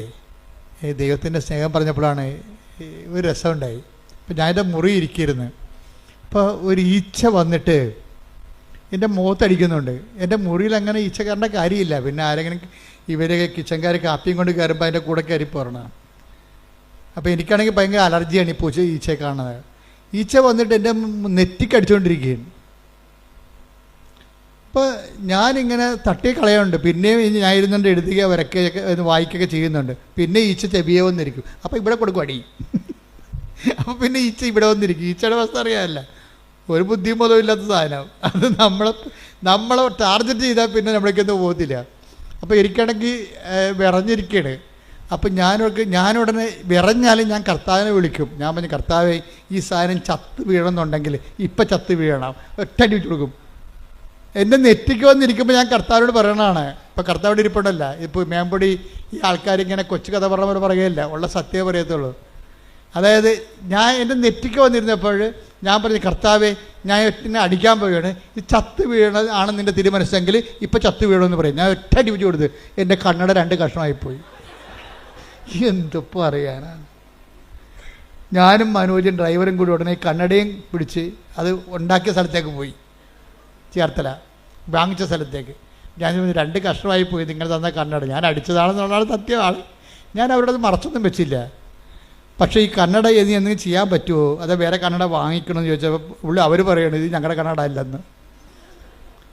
ദൈവത്തിൻ്റെ സ്നേഹം പറഞ്ഞപ്പോഴാണ് ഒരു രസമുണ്ടായി. അപ്പം ഞാൻ എൻ്റെ മുറി ഇരിക്കിയിരുന്നു. അപ്പോൾ ഒരു ഈച്ച വന്നിട്ട് എൻ്റെ മുഖത്തടിക്കുന്നുണ്ട്. എൻ്റെ മുറിയിൽ അങ്ങനെ ഈച്ച കയറേണ്ട കാര്യമില്ല. പിന്നെ ആരെങ്കിലും ഇവർ കിച്ചൻകാർ കാപ്പിയും കൊണ്ട് കയറുമ്പോൾ അതിൻ്റെ കൂടെ കയറി പോരണം. അപ്പോൾ എനിക്കാണെങ്കിൽ ഭയങ്കര അലർജിയാണ് ഈ ഈച്ചയെ കാണുന്നത്. ഈച്ച വന്നിട്ട് എൻ്റെ നെറ്റിക്കടിച്ചുകൊണ്ടിരിക്കുകയാണ്. അപ്പോൾ ഞാനിങ്ങനെ തട്ടി കളയുന്നുണ്ട്. പിന്നെയും ഞാൻ ഇരുന്നുകൊണ്ട് എഴുതുക വരയ്ക്കുകയൊക്കെ വായിക്കുകയൊക്കെ ചെയ്യുന്നുണ്ട്. പിന്നെ ഈച്ച ചെവിയെ വന്നിരിക്കും. അപ്പോൾ ഇവിടെ കൊടുക്കും അടി. അപ്പോൾ പിന്നെ ഈച്ച ഇവിടെ വന്നിരിക്കും. ഈച്ചയുടെ അവസ്ഥ അറിയാമല്ല, ഒരു ബുദ്ധിയും ബോധവും ഇല്ലാത്ത സാധനം. അത് നമ്മളെ ടാർഗറ്റ് ചെയ്താൽ പിന്നെ നമ്മളേക്കൊന്നും പോകത്തില്ല. അപ്പോൾ എനിക്കാണെങ്കിൽ വിറഞ്ഞിരിക്കുകയാണ്. അപ്പം ഞാനുടനെ വിറഞ്ഞാലും ഞാൻ കർത്താവിനെ വിളിക്കും. ഞാൻ പറഞ്ഞു, കർത്താവേ ഈ സാധനം ചത്ത് വീഴണമെന്നുണ്ടെങ്കിൽ ഇപ്പം ചത്ത് വീഴണം, ഒറ്റടി വെച്ച് കൊടുക്കും. എൻ്റെ നെറ്റിക്ക് വന്നിരിക്കുമ്പോൾ ഞാൻ കർത്താവിനോട് പറയണതാണ്. ഇപ്പോൾ കർത്താവിടെ ഇരിപ്പുണ്ടല്ല, ഇപ്പോൾ മേമ്പൊടി ഈ ആൾക്കാരിങ്ങനെ കൊച്ചു കഥ പറഞ്ഞ പോലെ പറയുകയില്ല, ഉള്ള സത്യമേ പറയത്തുള്ളൂ. അതായത് ഞാൻ എൻ്റെ നെറ്റിക്ക് വന്നിരുന്നപ്പോൾ ഞാൻ പറഞ്ഞു, കർത്താവേ ഞാൻ എന്നെ അടിക്കാൻ പോവുകയാണ്, ഈ ചത്ത് വീഴണത് ആണ് നിൻ്റെ തിരുമനസ്സെങ്കിൽ ഇപ്പം ചത്ത് വീഴണമെന്ന് പറയും. ഞാൻ ഒറ്റ അടി വെച്ച് കൊടുത്ത് എൻ്റെ കണ്ണട 2 കഷ്ണമായിപ്പോയി. എന്തിപ്പോൾ അറിയാനാണ്. ഞാനും മനോജും ഡ്രൈവറും കൂടി ഉടനെ കണ്ണടയും പിടിച്ച് അത് ഉണ്ടാക്കിയ സ്ഥലത്തേക്ക് പോയി, ചേർത്തല വാങ്ങിച്ച സ്ഥലത്തേക്ക്. ഞാൻ 2 കഷ്ണമായി പോയി നിങ്ങൾ തന്ന കണ്ണട. ഞാൻ അടിച്ചതാണെന്നുള്ളതാണ് സത്യമാണ്. ഞാൻ അവരോട് അത് മറച്ചൊന്നും വെച്ചില്ല. പക്ഷേ ഈ കണ്ണട എന്തെങ്കിലും ചെയ്യാൻ പറ്റുമോ, അതോ വേറെ കണ്ണട വാങ്ങിക്കണമെന്ന് ചോദിച്ചപ്പോൾ അവർ പറയണത് ഇത് ഞങ്ങളുടെ കണ്ണട അല്ലെന്ന്.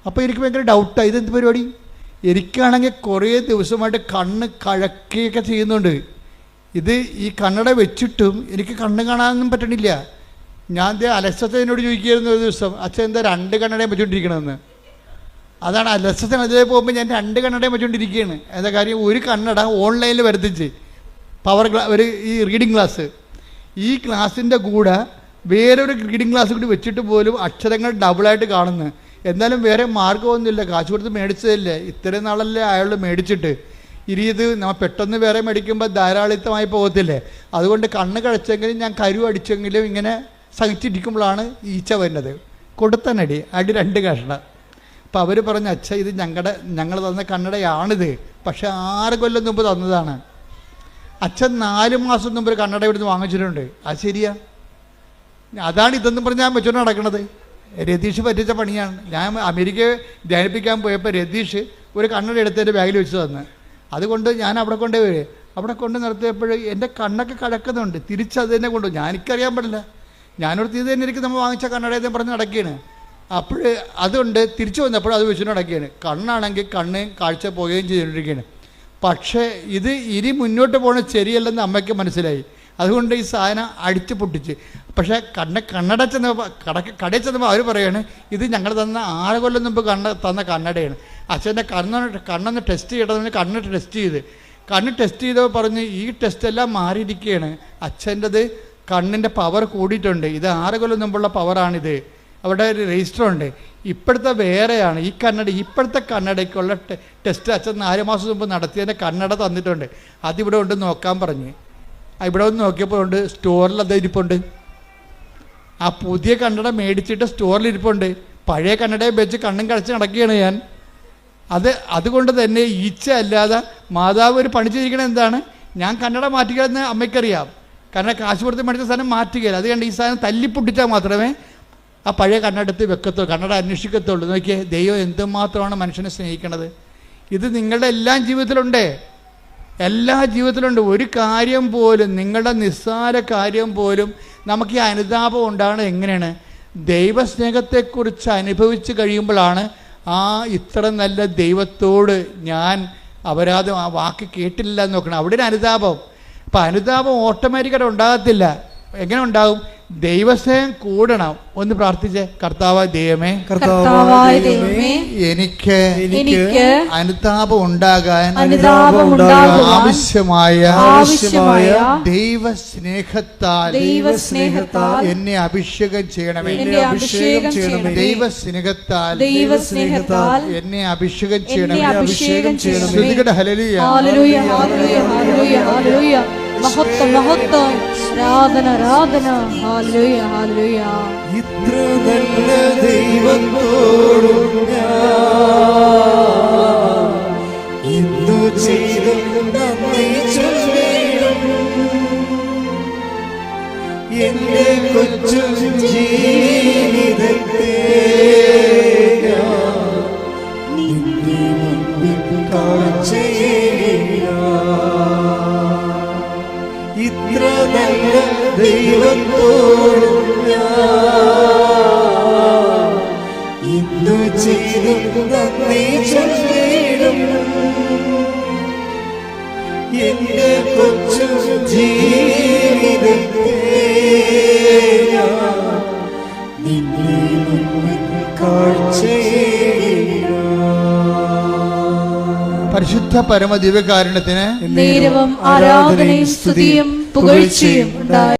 അപ്പോൾ എനിക്ക് ഭയങ്കര ഡൗട്ടാണ്, ഇതെന്ത് പരിപാടി. എനിക്കാണെങ്കിൽ കുറേ ദിവസമായിട്ട് കണ്ണ് കഴക്കുകയൊക്കെ ചെയ്യുന്നുണ്ട്. ഇത് ഈ കണ്ണട വെച്ചിട്ടും എനിക്ക് കണ്ണ് കാണാനൊന്നും പറ്റണില്ല. ഞാൻ അലസത്തെ എന്നോട് ചോദിക്കുകയായിരുന്നു ഒരു ദിവസം, അച്ഛൻ എന്താ 2 കണ്ണടയും വെച്ചുകൊണ്ടിരിക്കണമെന്ന്. അതാണ് അലസത്തിന്. അതിലേ പോകുമ്പോൾ ഞാൻ 2 കണ്ണടയും വെച്ചുകൊണ്ടിരിക്കുകയാണ്. എന്താ കാര്യം, ഒരു കണ്ണട ഓൺലൈനിൽ വരുത്തിച്ച് ഒരു ഈ റീഡിങ് ക്ലാസ്, ഈ ക്ലാസ്സിൻ്റെ കൂടെ വേറൊരു റീഡിങ് ക്ലാസ് കൂടി വെച്ചിട്ട് പോലും അക്ഷരങ്ങൾ ഡബിളായിട്ട് കാണുന്നു. എന്നാലും വേറെ മാർഗ്ഗമൊന്നുമില്ല, കാശ് കൊടുത്ത് മേടിച്ചതല്ലേ, ഇത്രയും നാളല്ലേ അയാൾ മേടിച്ചിട്ട്. ഇനി ഇത് നമ്മൾ പെട്ടെന്ന് വേറെ മേടിക്കുമ്പോൾ ധാരാളിത്തമായി പോകത്തില്ലേ. അതുകൊണ്ട് കണ്ണ് കഴിച്ചെങ്കിലും ഞാൻ കരു അടിച്ചെങ്കിലും ഇങ്ങനെ സഹിച്ചിരിക്കുമ്പോഴാണ് ഈച്ച വരുന്നത്. കൊടുത്തനടി 2 കഷ്ണം. അപ്പോൾ അവർ പറഞ്ഞു, അച്ഛ ഇത് ഞങ്ങൾ തന്ന കണ്ണടയാണിത്, പക്ഷേ 6 കൊല്ലം മുമ്പ് തന്നതാണ്. അച്ഛൻ 4 മാസം മുമ്പ് ഒരു കണ്ണട ഇവിടുന്ന് വാങ്ങിച്ചിട്ടുണ്ട്. അത് ശരിയാ, അതാണ് ഇതെന്ന് പറഞ്ഞ് ഞാൻ വെച്ചോണ്ട് നടക്കണത്. രതീഷ് പറ്റിച്ച പണിയാണ്. ഞാൻ അമേരിക്കയെ ധ്യാനിപ്പിക്കാൻ പോയപ്പോൾ രതീഷ് ഒരു കണ്ണട എടുത്ത് എൻ്റെ ബാഗിൽ വെച്ച് തന്ന്. അതുകൊണ്ട് ഞാൻ അവിടെ കൊണ്ട് നിർത്തിയപ്പോൾ എൻ്റെ കണ്ണൊക്കെ കഴക്കുന്നുണ്ട്. തിരിച്ചത് തന്നെ കൊണ്ടുപോകും. എനിക്കറിയാൻ പാടില്ല. ഞാനൊരു ഇത് തന്നെ എനിക്ക് നമ്മൾ വാങ്ങിച്ച കണ്ണടയെന്ന് പറഞ്ഞ് നടക്കുകയാണ്. അപ്പോൾ അതുകൊണ്ട് തിരിച്ചു വന്നപ്പോൾ അത് വെച്ചിട്ട് നടക്കുകയാണ്. കണ്ണാണെങ്കിൽ കണ്ണ് കാഴ്ച പോവുകയും ചെയ്തുകൊണ്ടിരിക്കുകയാണ്. പക്ഷേ ഇത് ഇനി മുന്നോട്ട് പോകുന്നത് ശരിയല്ലെന്ന് അമ്മയ്ക്ക് മനസ്സിലായി. അതുകൊണ്ട് ഈ സാധനം അടിച്ച് പൊട്ടിച്ച്. പക്ഷേ കണ്ണട കടയിൽ ചെന്നപ്പോൾ അവർ പറയുകയാണ്, ഇത് ഞങ്ങൾ തന്ന 6 കൊല്ലം മുമ്പ് തന്ന കണ്ണടയാണ്. അച്ഛൻ്റെ കണ്ണൊന്ന് ടെസ്റ്റ് ചെയ്യണമെന്ന് കണ്ണ് ടെസ്റ്റ് ചെയ്തപ്പോൾ പറഞ്ഞ് ഈ ടെസ്റ്റെല്ലാം മാറിയിരിക്കുകയാണ്. അച്ഛൻ്റെത് കണ്ണിൻ്റെ പവർ കൂടിയിട്ടുണ്ട്. ഇത് 6 കൊല്ലം മുമ്പുള്ള പവറാണിത്. അവിടെ ഒരു രജിസ്റ്റർ ഉണ്ട്. ഇപ്പോഴത്തെ വേറെയാണ്. ഇപ്പോഴത്തെ കണ്ണടയ്ക്കുള്ള ടെസ്റ്റ് അച്ഛൻ 4 മാസം മുമ്പ് നടത്തിയതിൻ്റെ കണ്ണട തന്നിട്ടുണ്ട്. അതിവിടെ ഉണ്ട് നോക്കാൻ പറഞ്ഞ്. ഇവിടെ ഒന്ന് നോക്കിയപ്പോൾ ഉണ്ട്, സ്റ്റോറിൽ അത് ഇരിപ്പുണ്ട്. ആ പുതിയ കണ്ണട മേടിച്ചിട്ട് സ്റ്റോറിൽ ഇരിപ്പുണ്ട്. പഴയ കണ്ണടയെ വെച്ച് കണ്ണും കടച്ച് നടക്കുകയാണ് ഞാൻ. അതുകൊണ്ട് തന്നെ ഈച്ച അല്ലാതെ മാതാവ് ഒരു പണി ചെയ്തിരിക്കണത് എന്താണ്, ഞാൻ കണ്ണട മാറ്റുകയെന്ന് അമ്മയ്ക്കറിയാം. കാരണം കാശ് കൊടുത്ത് മേടിച്ച സാധനം മാറ്റുകയില്ല. അത് കണ്ട് ഈ സാധനം തല്ലിപ്പൊട്ടിച്ചാൽ മാത്രമേ ആ പഴയ കണ്ണടത്ത് വെക്കത്തുള്ളൂ, കണ്ണട അന്വേഷിക്കത്തുള്ളൂ. നോക്കിയേ, ദൈവം എന്തുമാത്രമാണ് മനുഷ്യനെ സ്നേഹിക്കണത്. ഇത് നിങ്ങളുടെ എല്ലാ ജീവിതത്തിലുണ്ട്. ഒരു കാര്യം പോലും, നിങ്ങളുടെ നിസ്സാര കാര്യം പോലും നമുക്ക് ഈ അനുതാപം ഉണ്ടാകുന്നത് എങ്ങനെയാണ്? ദൈവസ്നേഹത്തെക്കുറിച്ച് അനുഭവിച്ച് കഴിയുമ്പോഴാണ് ഇത്ര നല്ല ദൈവത്തോട് ഞാൻ അപരാധം, ആ വാക്ക് കേട്ടില്ല എന്ന് നോക്കണം. അവിടെ ഒരു അനുതാപം. അപ്പം അനുതാപം ഓട്ടോമാറ്റിക്കായിട്ട് ഉണ്ടാകത്തില്ല. എങ്ങനെ ഉണ്ടാകും? ദൈവസ്നേഹം കൂടണം. ഒന്ന് പ്രാർത്ഥിച്ചേ, കർത്താവായ ദൈവമേ, എനിക്ക് അനുതാപം ഉണ്ടാകാൻ ആവശ്യമായ ദൈവസ്നേഹത്താൽ എന്നെ അഭിഷേകം ചെയ്യണമേ. ദൈവസ്നേഹത്താൽ എന്നെ അഭിഷേകം ചെയ്യണമേ. ഹല്ലേലൂയ, ഹല്ലേലൂയ. മഹത്വം മഹത്വം, ആരാധന ആരാധന. ഹല്ലേലൂയ ഹല്ലേലൂയ. ഇത്ര നല്ല ദൈവത്തോടും ഇന്നു ചെയ്തും നന്ദി ചൊല്ലേണം. എന്റെ കൊച്ചു ജീവിതത്തെ നിന്റെ മുൻപിൽ കാഴ്ചയേകിടാം. ഇത്ര നല്ല ദൈവത്തോടും ഞാൻ എന്തു ചെയ്തും നന്ദി ചൊല്ലിടും. എന്റെ കൊച്ചു ജീവിതത്തെ ഞാൻ നിന്നെ മുൻപിൽ കാഴ്ചയേകിടാം. പരിശുദ്ധ പരമദിവ്യകാരുണ്യത്തിന് നേരവും ആരാധനയും സ്തുതിയും പുകഴ്ചയും ഉണ്ടായി.